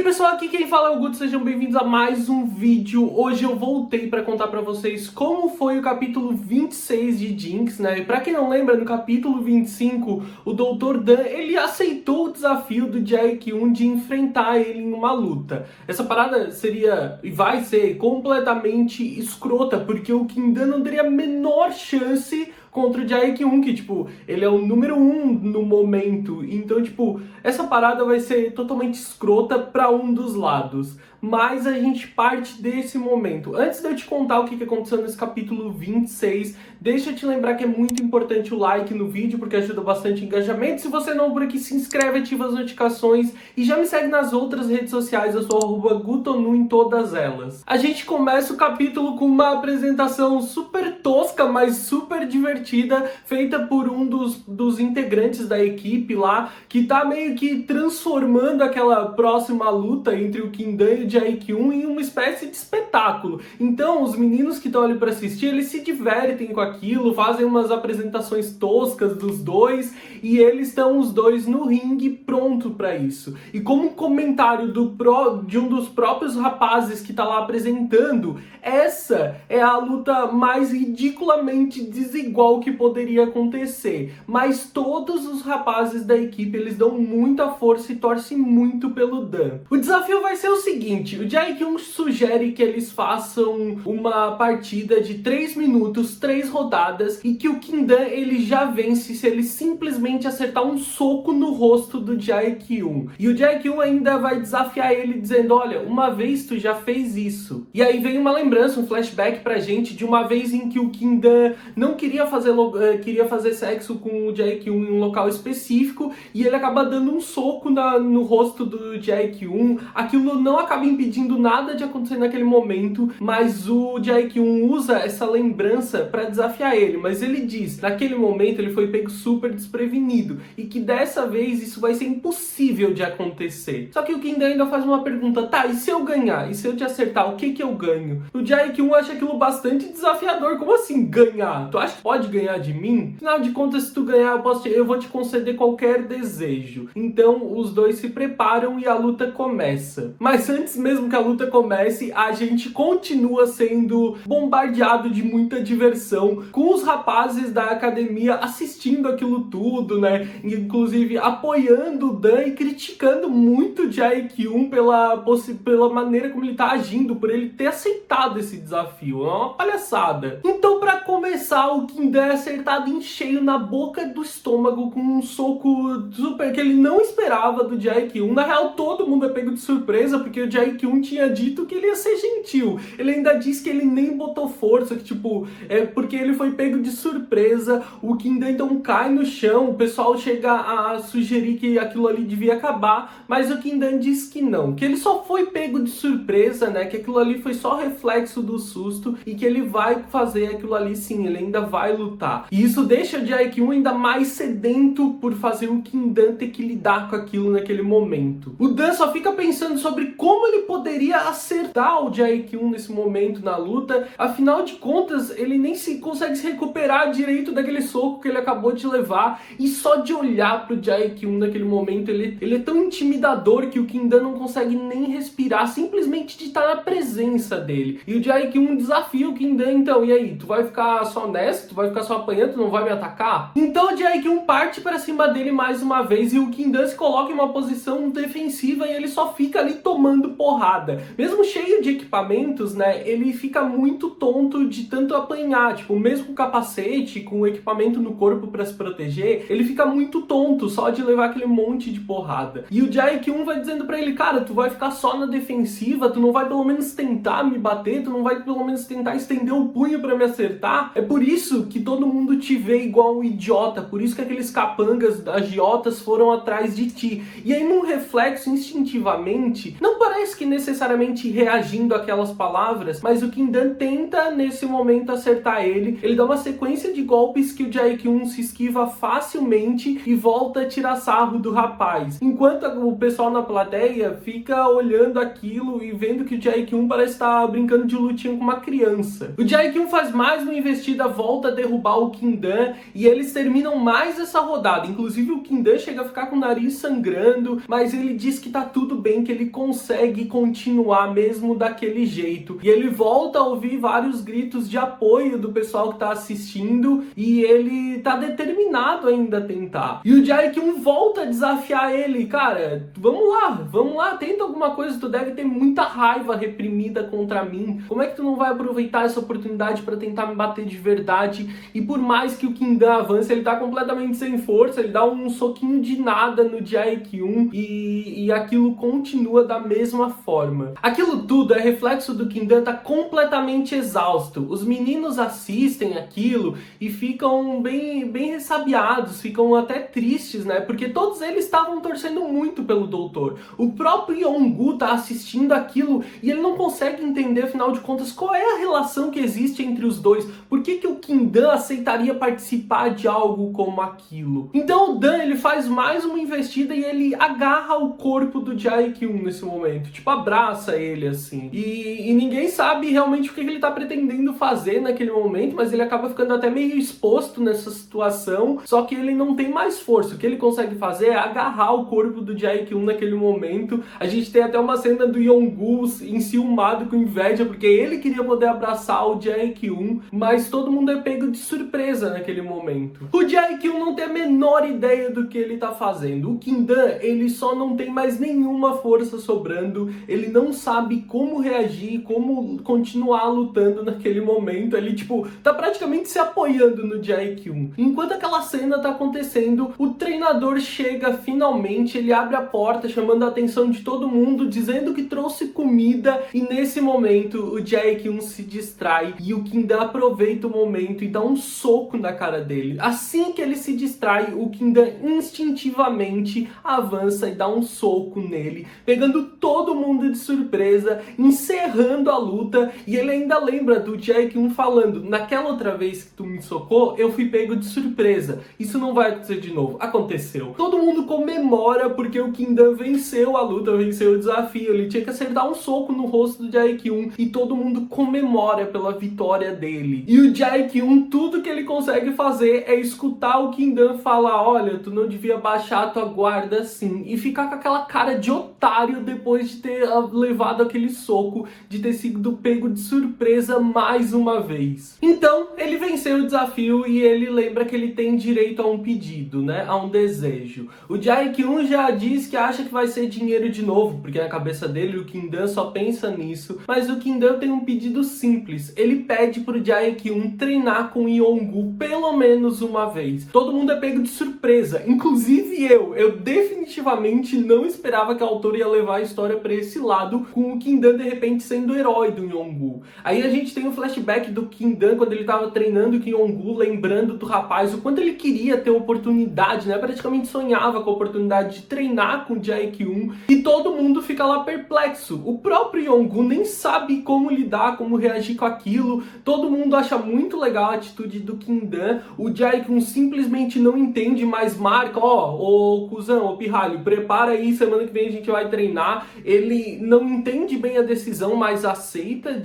pessoal, aqui quem fala é o Guto, sejam bem-vindos a mais um vídeo. Hoje eu voltei para contar para vocês como foi o capítulo 26 de Jinx, né? E pra quem não lembra, no capítulo 25, o Dr. Dan, ele aceitou o desafio do Jae-kyun de enfrentar ele em uma luta. Essa parada seria, e vai ser, completamente escrota, porque o Kim Dan não teria a menor chance contra o Jae-kyun, que, tipo, ele é o número 1 no momento. Então, tipo, essa parada vai ser totalmente escrota pra um dos lados. Mas a gente parte desse momento. Antes de eu te contar o que aconteceu nesse capítulo 26, deixa eu te lembrar que é muito importante o like no vídeo, porque ajuda bastante o engajamento. Se você não é por aqui, se inscreve, ativa as notificações e já me segue nas outras redes sociais. Eu sou @gutonu em todas elas. A gente começa o capítulo com uma apresentação super tosca, mas super divertida, feita por um dos integrantes da equipe lá, que tá meio que transformando aquela próxima luta entre o Kim Dan e o Jae-kyun em uma espécie de espetáculo. Então, os meninos que estão ali para assistir, eles se divertem com aquilo, fazem umas apresentações toscas dos dois, e eles estão os dois no ringue pronto para isso. E como um comentário de um dos próprios rapazes que tá lá apresentando, essa é a luta mais ridiculamente desigual que poderia acontecer. Mas todos os rapazes da equipe, eles dão muita força e torcem muito pelo Dan. O desafio vai ser o seguinte: o Jae-kyun sugere que eles façam uma partida de 3 minutos, 3 rodadas, e que o Kim Dan, ele já vence se ele simplesmente acertar um soco no rosto do Jae-kyun. E o Jae-kyun ainda vai desafiar ele dizendo: olha, uma vez tu já fez isso. E aí vem uma lembrança, um flashback pra gente de uma vez em que o Kim Dan não queria fazer sexo com o Jae-kyun em um local específico, e ele acaba dando um soco no rosto do Jae-kyun. Aquilo não acaba impedindo nada de acontecer naquele momento, mas o Jae-kyun usa essa lembrança para desafiar ele. Mas ele diz, naquele momento ele foi pego super desprevenido, e que dessa vez isso vai ser impossível de acontecer. Só que o Kim Dan ainda faz uma pergunta: tá, e se eu ganhar? E se eu te acertar, o que eu ganho? O Jae-kyun acha aquilo bastante desafiador. Como assim ganhar? Tu acha que pode ganhar de mim? Afinal de contas, se tu ganhar, eu vou te conceder qualquer desejo. Então os dois se preparam e a luta começa. Mas antes mesmo que a luta comece, a gente continua sendo bombardeado de muita diversão, com os rapazes da academia assistindo aquilo tudo, né? Inclusive apoiando o Dan e criticando muito o Jae-kyun pela maneira como ele tá agindo, por ele ter aceitado esse desafio. É uma palhaçada. Então, pra começar, o Kim Dan é acertado em cheio na boca do estômago com um soco super que ele não esperava do Jae-kyun. Na real, todo mundo é pego de surpresa, porque o Jae-kyun tinha dito que ele ia ser gentil. Ele ainda disse que ele nem botou força, que tipo, é porque ele foi pego de surpresa. O Kim Dan então cai no chão, o pessoal chega a sugerir que aquilo ali devia acabar, mas o Kim Dan diz que não, que ele só foi pego de surpresa, né, que aquilo ali foi só reflexo do susto e que ele vai fazer aquilo ali sim, ele ainda vai lutar. E isso deixa o Jae-kyun ainda mais sedento por fazer o Kim Dan ter que lidar com aquilo naquele momento. O Dan só fica pensando sobre como ele poderia acertar o Jae-kyun nesse momento na luta. Afinal de contas, ele nem consegue se recuperar direito daquele soco que ele acabou de levar, e só de olhar pro Jae-kyun naquele momento, ele é tão intimidador que o Kim Dan não consegue nem respirar, simplesmente de estar na presença dele. E o Jae-kyun desafia o Kim Dan: então, e aí, tu vai ficar só nessa? Tu vai ficar só apanhando? Tu não vai me atacar? Então o Jae-kyun parte para cima dele mais uma vez, e o Kim Dan se coloca em uma posição defensiva, e ele só fica ali tomando porrada. Mesmo cheio de equipamentos, né, ele fica muito tonto de tanto apanhar. Tipo, mesmo com o capacete, com o equipamento no corpo para se proteger, ele fica muito tonto só de levar aquele monte de porrada. E o Jae-kyun vai dizendo pra ele: cara, tu vai ficar só na defensiva? Tu não vai pelo menos tentar me bater? Tu não vai pelo menos tentar estender o punho pra me acertar? É por isso que todo mundo te vê igual um idiota, por isso que aqueles capangas, agiotas, foram atrás de ti. E aí, num reflexo, instintivamente, não parece que necessariamente reagindo àquelas palavras, mas o Kim Dan tenta nesse momento acertar ele. Ele dá uma sequência de golpes que o Jae-kyun se esquiva facilmente e volta a tirar sarro do rapaz, enquanto o pessoal na plateia fica olhando aquilo e vendo que o Jae-kyun parece estar brincando de lutinha com uma criança. O Jae-kyun faz mais uma investida, volta a derrubar derrubar o Kindan e eles terminam mais essa rodada. Inclusive o Kindan chega a ficar com o nariz sangrando, mas ele diz que tá tudo bem, que ele consegue continuar mesmo daquele jeito. E ele volta a ouvir vários gritos de apoio do pessoal que tá assistindo e ele tá determinado ainda a tentar. E o Jae-kyun volta a desafiar ele: cara, vamos lá, tenta alguma coisa, tu deve ter muita raiva reprimida contra mim. Como é que tu não vai aproveitar essa oportunidade pra tentar me bater de verdade? E por mais que o Kindan avance, ele tá completamente sem força, ele dá um soquinho de nada no Jae-kyun e aquilo continua da mesma forma. Aquilo tudo é reflexo do Kindan tá completamente exausto. Os meninos assistem aquilo e ficam bem ressabiados, ficam até tristes, né? Porque todos eles estavam torcendo muito pelo doutor. O próprio Yong-gu tá assistindo aquilo e ele não consegue entender, afinal de contas, qual é a relação que existe entre os dois. Por que o Kindan aceitaria participar de algo como aquilo? Então o Dan, ele faz mais uma investida e ele agarra o corpo do Jae-kyun nesse momento. Tipo, abraça ele assim. E ninguém sabe realmente o que ele tá pretendendo fazer naquele momento, mas ele acaba ficando até meio exposto nessa situação, só que ele não tem mais força. O que ele consegue fazer é agarrar o corpo do Jae-kyun naquele momento. A gente tem até uma cena do Yong-gu enciumado com inveja, porque ele queria poder abraçar o Jae-kyun, mas todo mundo é pego de surpresa naquele momento. O Jae-kyun não tem a menor ideia do que ele tá fazendo. O Kindan, ele só não tem mais nenhuma força sobrando, ele não sabe como reagir, como continuar lutando naquele momento. Ele, tipo, tá praticamente se apoiando no Jae-kyun. Enquanto aquela cena tá acontecendo, o treinador chega finalmente, ele abre a porta chamando a atenção de todo mundo, dizendo que trouxe comida, e nesse momento o Jae-kyun se distrai e o Kindan aproveita o momento e dá um soco na cara dele. Assim que ele se distrai, o Kindan instintivamente avança e dá um soco nele, pegando todo mundo de surpresa, encerrando a luta. E ele ainda lembra do Jae-kyun falando: naquela outra vez que tu me socou, eu fui pego de surpresa, isso não vai acontecer de novo. Aconteceu. Todo mundo comemora porque o Kindan venceu a luta, venceu o desafio. Ele tinha que acertar um soco no rosto do Jae-kyun e todo mundo comemora pela vitória dele. E o Jae-kyun, tudo que ele consegue fazer é escutar o Kindan falar: olha, tu não devia baixar a tua guarda assim, e ficar com aquela cara de otário depois de ter levado aquele soco, de ter sido pego de surpresa mais uma vez. Então, ele venceu o desafio e ele lembra que ele tem direito a um pedido, né? A um desejo. O Jae-kyun já diz que acha que vai ser dinheiro de novo, porque na cabeça dele o Kindan só pensa nisso, mas o Kindan tem um pedido simples. Ele pede pro Jae-kyun treinar com o Yong-gu pelo menos uma vez. Todo mundo é pego de surpresa, inclusive eu definitivamente não esperava que a autora ia levar a história pra esse lado, com o Kindan de repente sendo o herói do Yong-gu. Aí a gente tem um flashback do Kindan quando ele tava treinando com o Yong-gu, lembrando do rapaz, o quanto ele queria ter oportunidade, né? Praticamente sonhava com a oportunidade de treinar com o Jae-kyun, e todo mundo fica lá perplexo. O próprio Yong-gu nem sabe como lidar, como reagir com aquilo. Todo mundo acha muito legal a atitude do Kindan. O Jae-kyun simplesmente não entende, mas marca: ó, ô cuzão, ô pirralho, prepara aí, semana que vem a gente vai treinar. Ele não entende bem a decisão, mas aceita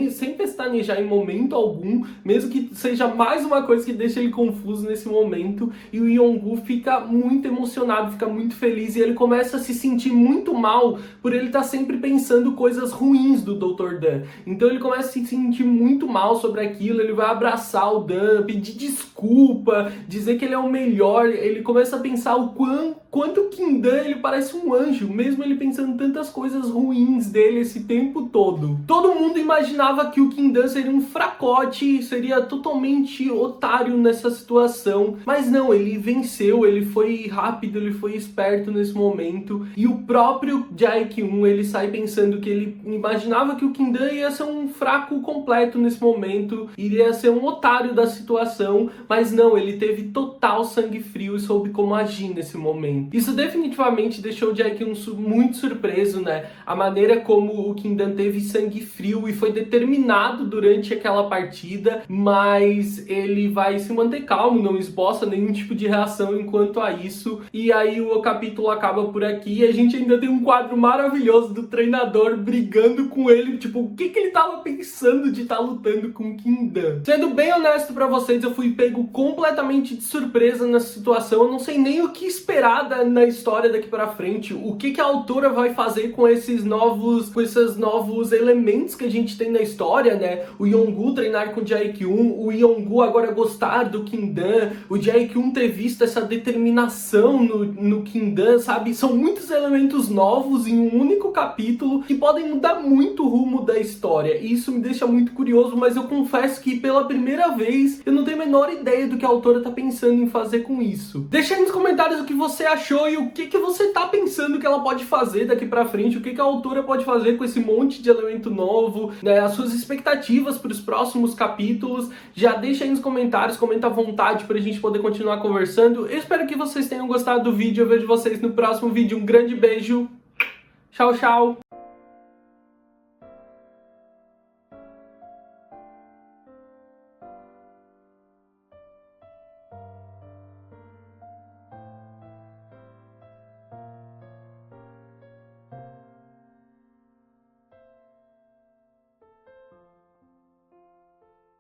sem pestanejar em momento algum, mesmo que seja mais uma coisa que deixa ele confuso nesse momento. E o Yong-gu fica muito emocionado, fica muito feliz, e ele começa a se sentir muito mal por ele estar sempre pensando coisas ruins do Dr. Dan. Então ele começa a se sentir muito mal sobre aquilo, ele vai abraçar o Dan, pedir desculpa, dizer que ele é o melhor. Ele começa a pensar o quanto o Kindan, ele parece um anjo, mesmo ele pensando tantas coisas ruins dele esse tempo todo. Todo mundo imaginava que o Kindan seria um fracote, seria totalmente otário nessa situação, mas não, ele venceu, ele foi rápido, ele foi esperto nesse momento. E o próprio Jae-kyun, ele sai pensando que ele imaginava que o Kindan ia ser um fraco completo nesse momento, iria ser um otário da situação, mas não, ele teve total sangue frio e soube como agir nesse momento. Eren. Isso definitivamente deixou o Jae-kyun muito surpreso, né? A maneira como o Kindan teve sangue frio e foi determinado durante aquela partida, mas ele vai se manter calmo, não esboça nenhum tipo de reação enquanto a isso. E aí o capítulo acaba por aqui e a gente ainda tem um quadro maravilhoso do treinador brigando com ele, tipo, o que ele tava pensando de estar lutando com o Kindan. Sendo bem honesto pra vocês, eu fui pego completamente de surpresa nessa situação. Eu não sei nem o que esperar na história daqui pra frente, o que a autora vai fazer com esses novos elementos que a gente tem na história, né? O Yongu treinar com o Jae-kyun, o Yongu agora gostar do Kindan, o Jae-kyun ter visto essa determinação no Kindan, sabe? São muitos elementos novos em um único capítulo que podem mudar muito o rumo da história, e isso me deixa muito curioso, mas eu confesso que pela primeira vez eu não tenho a menor ideia do que a autora tá pensando em fazer com isso. Deixa aí nos comentários o que você achou e o que você tá pensando que ela pode fazer daqui pra frente, o que a autora pode fazer com esse monte de elemento novo, né? As suas expectativas para os próximos capítulos. Já deixa aí nos comentários, comenta à vontade pra gente poder continuar conversando. Eu espero que vocês tenham gostado do vídeo, eu vejo vocês no próximo vídeo. Um grande beijo, tchau, tchau!